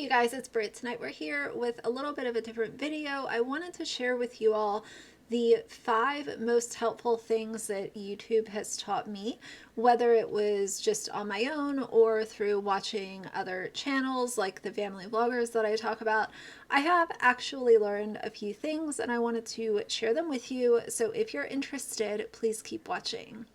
Hey you guys, it's Britt. Tonight we're here with a little bit of a different video. I wanted to share with you all the 5 most helpful things that YouTube has taught me, whether it was just on my own or through watching other channels like the family vloggers that I talk about. I have actually learned a few things and I wanted to share them with you. So if you're interested, please keep watching.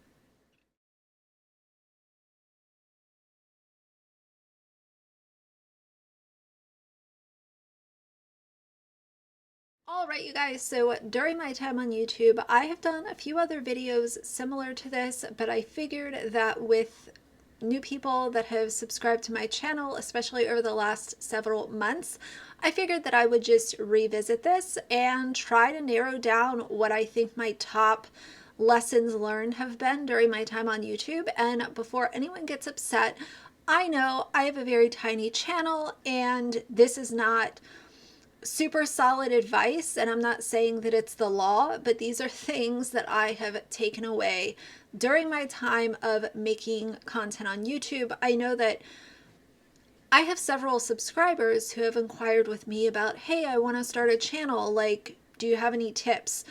All right, you guys, so during my time on YouTube, I have done a few other videos similar to this, but I figured that with new people that have subscribed to my channel, especially over the last several months, I figured that I would just revisit this and try to narrow down what I think my top lessons learned have been during my time on YouTube. And before anyone gets upset, I know I have a very tiny channel and this is not super solid advice, and I'm not saying that it's the law, but these are things that I have taken away during my time of making content on YouTube. I know that I have several subscribers who have inquired with me about, hey, I want to start a channel, like, do you have any tips?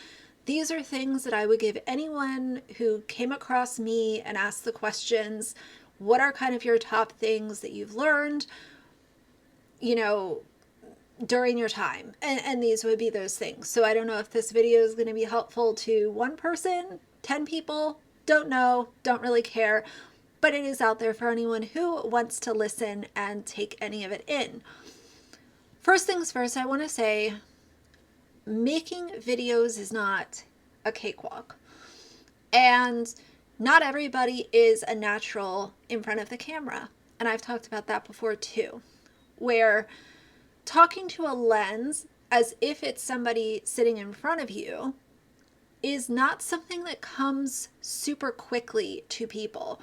These are things that I would give anyone who came across me and asked the questions, what are kind of your top things that you've learned, you know, during your time, and these would be those things. So I don't know if this video is going to be helpful to one person, 10 people, don't know, don't really care, but it is out there for anyone who wants to listen and take any of it in. First things first, I want to say making videos is not a cakewalk, and not everybody is a natural in front of the camera, and I've talked about that before too, where talking to a lens as if it's somebody sitting in front of you is not something that comes super quickly to people.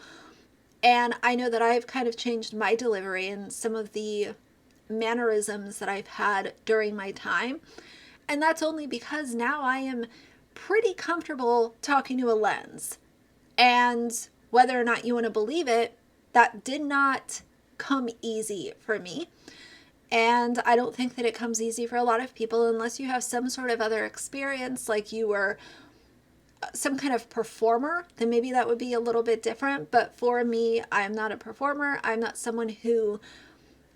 And I know that I've kind of changed my delivery and some of the mannerisms that I've had during my time. And that's only because now I am pretty comfortable talking to a lens. And whether or not you want to believe it, that did not come easy for me. And I don't think that it comes easy for a lot of people unless you have some sort of other experience, like you were some kind of performer, then maybe that would be a little bit different. But for me, I'm not a performer. I'm not someone who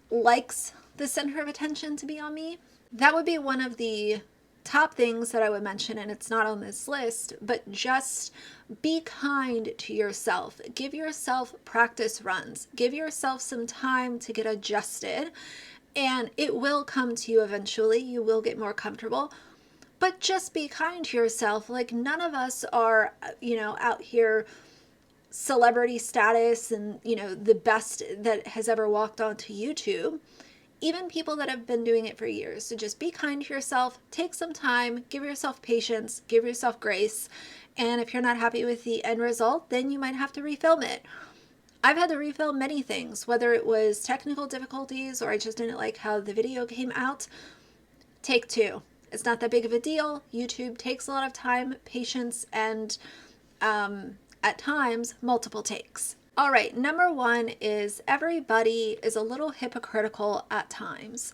likes the center of attention to be on me. That would be one of the top things that I would mention, and it's not on this list, but just be kind to yourself. Give yourself practice runs. Give yourself some time to get adjusted. And it will come to you eventually. You will get more comfortable. But just be kind to yourself. Like, none of us are, out here celebrity status and, the best that has ever walked onto YouTube. Even people that have been doing it for years. So just be kind to yourself. Take some time. Give yourself patience. Give yourself grace. And if you're not happy with the end result, then you might have to refilm it. I've had to refilm many things, whether it was technical difficulties or I just didn't like how the video came out. Take 2. It's not that big of a deal. YouTube takes a lot of time, patience, and at times, multiple takes. All right, number 1 is everybody is a little hypocritical at times.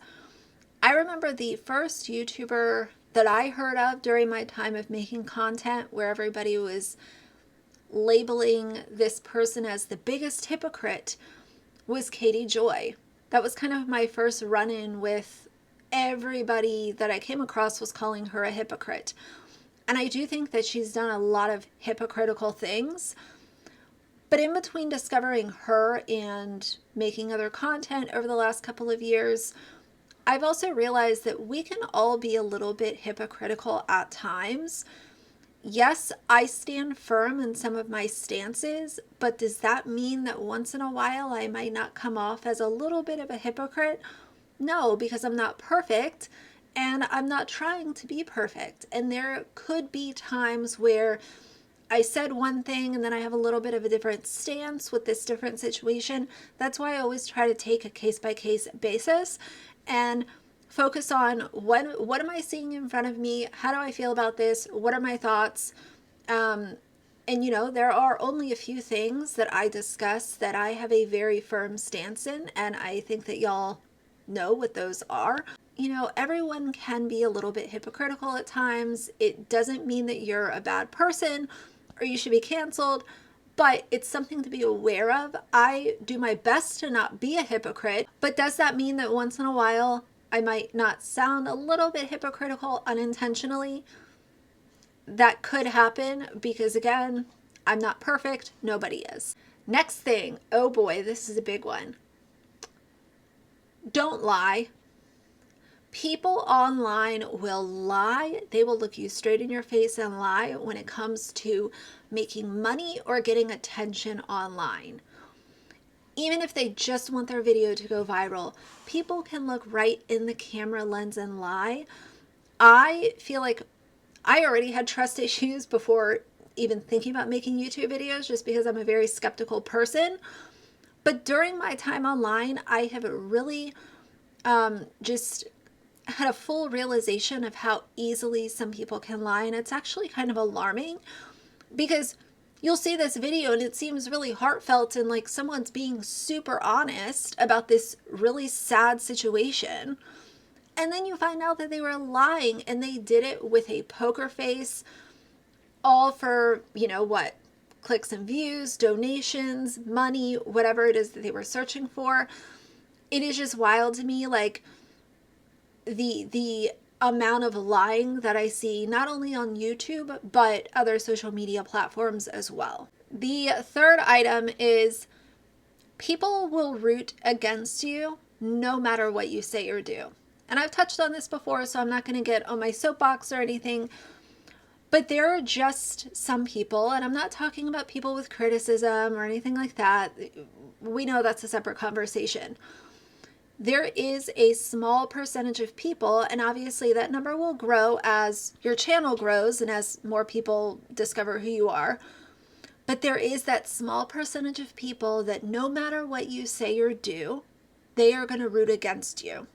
I remember the first YouTuber that I heard of during my time of making content where everybody was labeling this person as the biggest hypocrite was Katie Joy. That was kind of my first run-in with everybody that I came across was calling her a hypocrite. And I do think that she's done a lot of hypocritical things. But in between discovering her and making other content over the last couple of years, I've also realized that we can all be a little bit hypocritical at times. Yes, I stand firm in some of my stances, but does that mean that once in a while I might not come off as a little bit of a hypocrite? No, because I'm not perfect and I'm not trying to be perfect. And there could be times where I said one thing and then I have a little bit of a different stance with this different situation. That's why I always try to take a case-by-case basis and focus on what am I seeing in front of me? How do I feel about this? What are my thoughts? And there are only a few things that I discuss that I have a very firm stance in, and I think that y'all know what those are. You know, everyone can be a little bit hypocritical at times. It doesn't mean that you're a bad person or you should be canceled, but it's something to be aware of. I do my best to not be a hypocrite, but does that mean that once in a while I might not sound a little bit hypocritical unintentionally? That could happen because, again, I'm not perfect. Nobody is. Next thing, oh boy, this is a big one. Don't lie. People online will lie. They will look you straight in your face and lie when it comes to making money or getting attention online. Even if they just want their video to go viral, people can look right in the camera lens and lie. I feel like I already had trust issues before even thinking about making YouTube videos, just because I'm a very skeptical person. But during my time online, I have really just had a full realization of how easily some people can lie. And it's actually kind of alarming because you'll see this video and it seems really heartfelt and like someone's being super honest about this really sad situation. And then you find out that they were lying and they did it with a poker face, all for, you know what, clicks and views, donations, money, whatever it is that they were searching for. It is just wild to me, like the amount of lying that I see not only on YouTube, but other social media platforms as well. The third item is people will root against you no matter what you say or do. And I've touched on this before, so I'm not going to get on my soapbox or anything, but there are just some people, and I'm not talking about people with criticism or anything like that. We know that's a separate conversation. There is a small percentage of people, and obviously that number will grow as your channel grows and as more people discover who you are. But there is that small percentage of people that no matter what you say or do, they are going to root against you.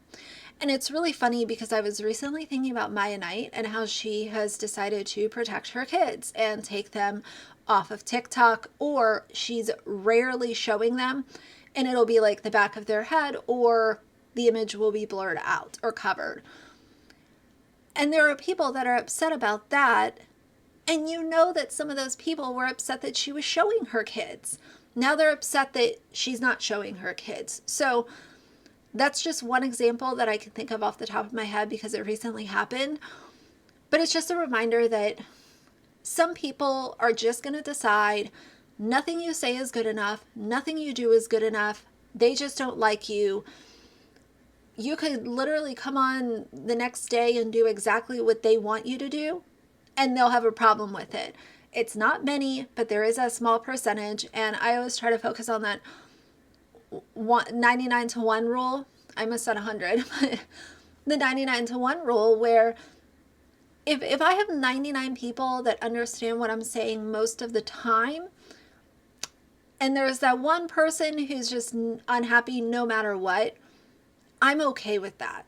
And it's really funny because I was recently thinking about Maya Knight and how she has decided to protect her kids and take them off of TikTok, or she's rarely showing them and it'll be like the back of their head or the image will be blurred out or covered. And there are people that are upset about that. And you know that some of those people were upset that she was showing her kids. Now they're upset that she's not showing her kids. So that's just one example that I can think of off the top of my head because it recently happened. But it's just a reminder that some people are just going to decide nothing you say is good enough. Nothing you do is good enough. They just don't like you. You could literally come on the next day and do exactly what they want you to do, and they'll have a problem with it. It's not many, but there is a small percentage. And I always try to focus on that 99 to 1 rule. I must said 100, but the 99 to 1 rule, where if I have 99 people that understand what I'm saying most of the time, and there's that one person who's just unhappy no matter what, I'm okay with that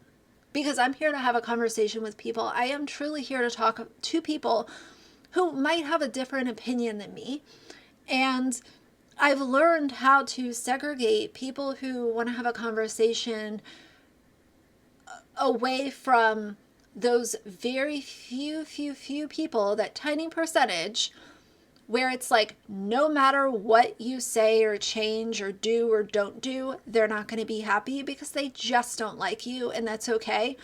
because I'm here to have a conversation with people. I am truly here to talk to people who might have a different opinion than me. And I've learned how to segregate people who want to have a conversation away from those very few people, that tiny percentage where it's like no matter what you say or change or do or don't do, they're not going to be happy because they just don't like you, and that's okay.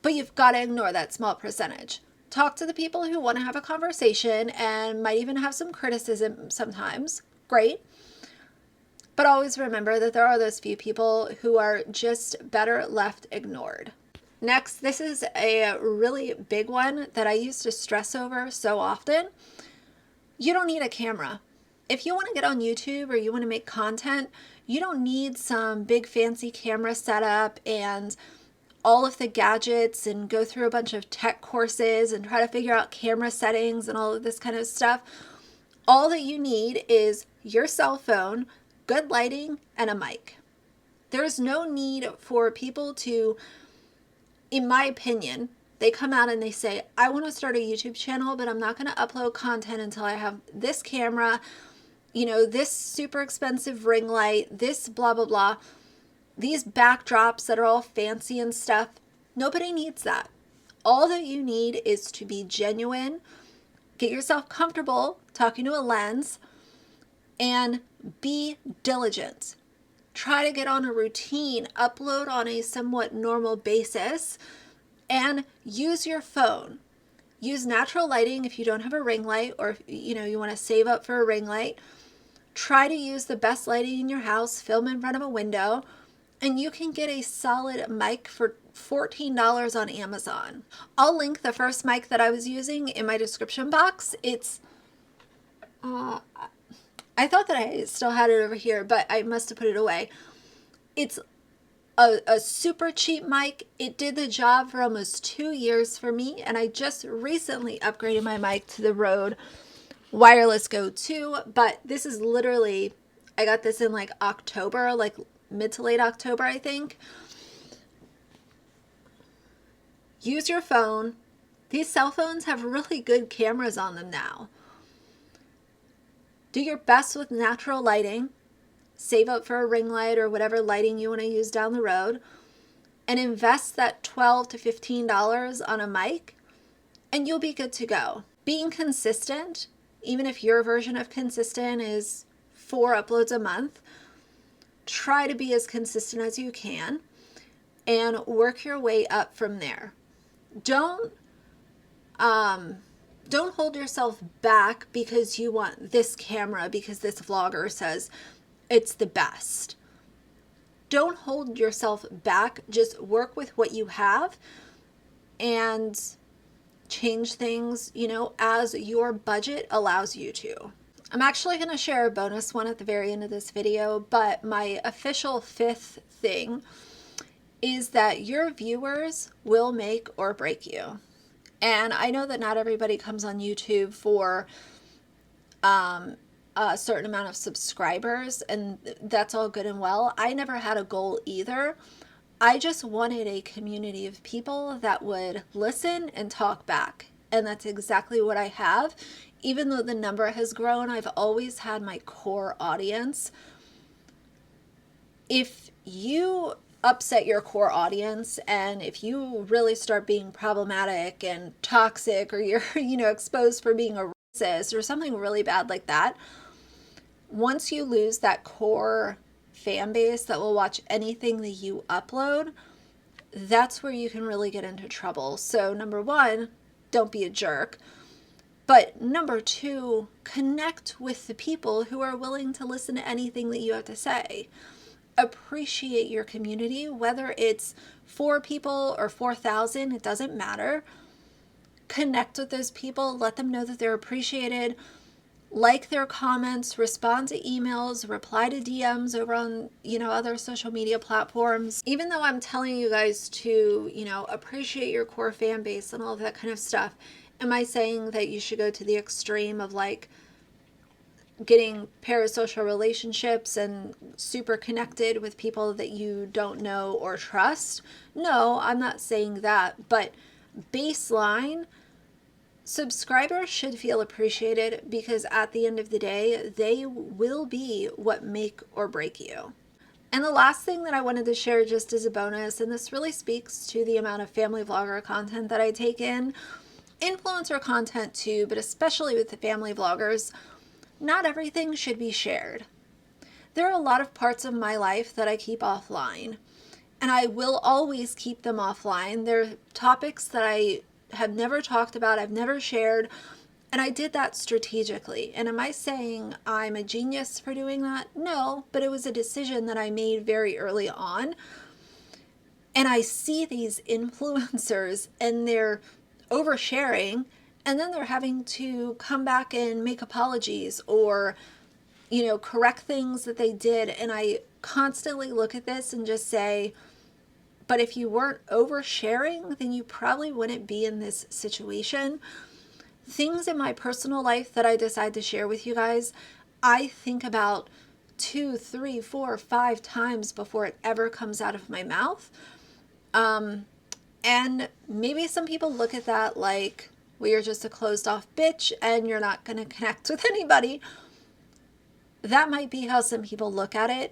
But you've got to ignore that small percentage. Talk to the people who want to have a conversation and might even have some criticism sometimes. Great. But always remember that there are those few people who are just better left ignored. Next, this is a really big one that I used to stress over so often. You don't need a camera. If you want to get on YouTube or you want to make content, you don't need some big fancy camera setup and all of the gadgets and go through a bunch of tech courses and try to figure out camera settings and all of this kind of stuff. All that you need is your cell phone, good lighting, and a mic. There's no need for people to, in my opinion, they come out and they say, I want to start a YouTube channel, but I'm not going to upload content until I have this camera, you know, this super expensive ring light, this blah, blah, blah. These backdrops that are all fancy and stuff, nobody needs that. All that you need is to be genuine, get yourself comfortable talking to a lens, and be diligent. Try to get on a routine, upload on a somewhat normal basis, and use your phone. Use natural lighting if you don't have a ring light, or if you want to save up for a ring light. Try to use the best lighting in your house, film in front of a window, and you can get a solid mic for $14 on Amazon. I'll link the first mic that I was using in my description box. It's I thought that I still had it over here, but I must have put it away. It's a super cheap mic. It did the job for almost 2 years for me, and I just recently upgraded my mic to the Rode Wireless Go 2, but this is literally, I got this in like October, like mid to late October, I think. Use your phone. These cell phones have really good cameras on them now. Do your best with natural lighting. Save up for a ring light or whatever lighting you want to use down the road, and invest that $12 to $15 on a mic, and you'll be good to go. Being consistent, even if your version of consistent is 4 uploads a month, try to be as consistent as you can and work your way up from there. Don't hold yourself back because you want this camera, because this vlogger says it's the best. Don't hold yourself back. Just work with what you have and change things, as your budget allows you to. I'm actually going to share a bonus one at the very end of this video, but my official 5th thing is that your viewers will make or break you. And I know that not everybody comes on YouTube for a certain amount of subscribers, and that's all good and well. I never had a goal either. I just wanted a community of people that would listen and talk back. And that's exactly what I have. Even though the number has grown, I've always had my core audience. If you upset your core audience, and if you really start being problematic and toxic, or you're, exposed for being a racist or something really bad like that, once you lose that core fan base that will watch anything that you upload, that's where you can really get into trouble. So number 1, don't be a jerk. But number 2, connect with the people who are willing to listen to anything that you have to say. Appreciate your community, whether it's 4 people or 4,000, it doesn't matter. Connect with those people, let them know that they're appreciated. Like their comments, respond to emails, reply to DMs over on, other social media platforms. Even though I'm telling you guys to, appreciate your core fan base and all of that kind of stuff, am I saying that you should go to the extreme of like getting parasocial relationships and super connected with people that you don't know or trust? No, I'm not saying that, but baseline, subscribers should feel appreciated, because at the end of the day, they will be what make or break you. And the last thing that I wanted to share just as a bonus, and this really speaks to the amount of family vlogger content that I take in, influencer content too, but especially with the family vloggers, not everything should be shared. There are a lot of parts of my life that I keep offline, and I will always keep them offline. They're topics that I have never talked about, I've never shared, and I did that strategically. And am I saying I'm a genius for doing that? No, but it was a decision that I made very early on. And I see these influencers and they're oversharing, and then they're having to come back and make apologies or, correct things that they did. And I constantly look at this and just say, but if you weren't oversharing, then you probably wouldn't be in this situation. Things in my personal life that I decide to share with you guys, I think about 2, 3, 4, 5 times before it ever comes out of my mouth. And maybe some people look at that like, well, you're just a closed off bitch and you're not going to connect with anybody. That might be how some people look at it.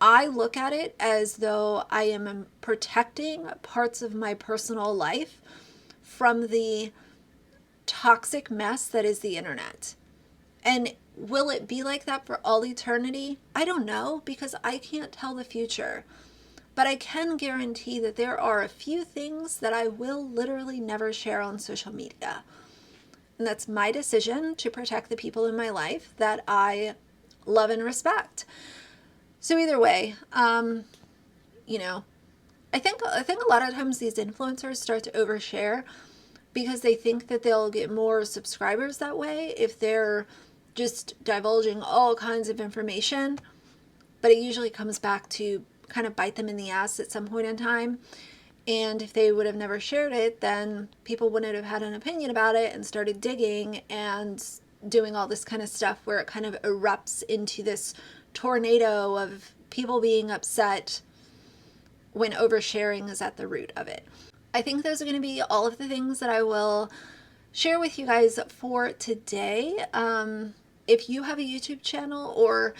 I look at it as though I am protecting parts of my personal life from the toxic mess that is the internet. And will it be like that for all eternity? I don't know, because I can't tell the future. But I can guarantee that there are a few things that I will literally never share on social media. And that's my decision to protect the people in my life that I love and respect. So either way, you know, I think a lot of times these influencers start to overshare because they think that they'll get more subscribers that way if they're just divulging all kinds of information. But it usually comes back to kind of bite them in the ass at some point in time. And if they would have never shared it, then people wouldn't have had an opinion about it and started digging and doing all this kind of stuff where it kind of erupts into this tornado of people being upset when oversharing is at the root of it. I think those are going to be all of the things that I will share with you guys for today. If you have a YouTube channel, or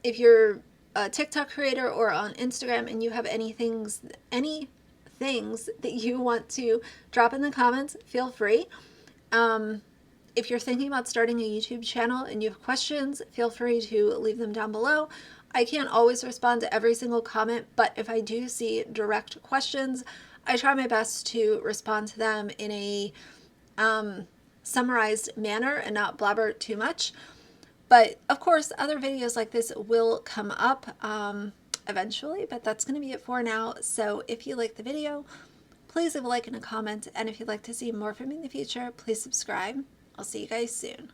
if you're a TikTok creator or on Instagram and you have any things that you want to drop in the comments, feel free. If you're thinking about starting a YouTube channel and you have questions, feel free to leave them down below. I can't always respond to every single comment, but if I do see direct questions, I try my best to respond to them in a summarized manner and not blabber too much. But of course, other videos like this will come up eventually, but that's going to be it for now. So if you like the video, please leave a like and a comment. And if you'd like to see more from me in the future, please subscribe. I'll see you guys soon.